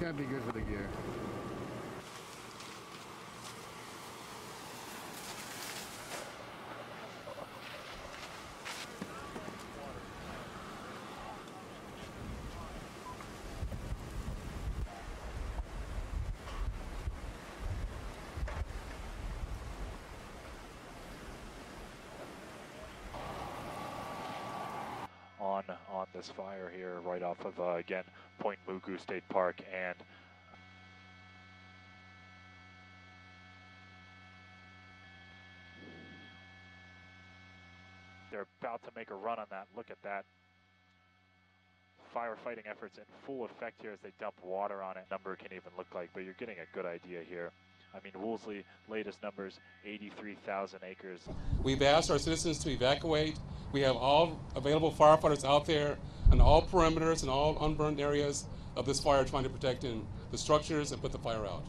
Can't be good for the gear. On this fire here right off of again Point Mugu State Park, and they're about to make a run on that. Look at that. Firefighting efforts in full effect here as they dump water on it. Number can even look like, but you're getting a good idea here. I mean, Woolsey, latest numbers, 83,000 acres. We've asked our citizens to evacuate. We have all available firefighters out there on all perimeters and all unburned areas of this fire trying to protect the structures and put the fire out.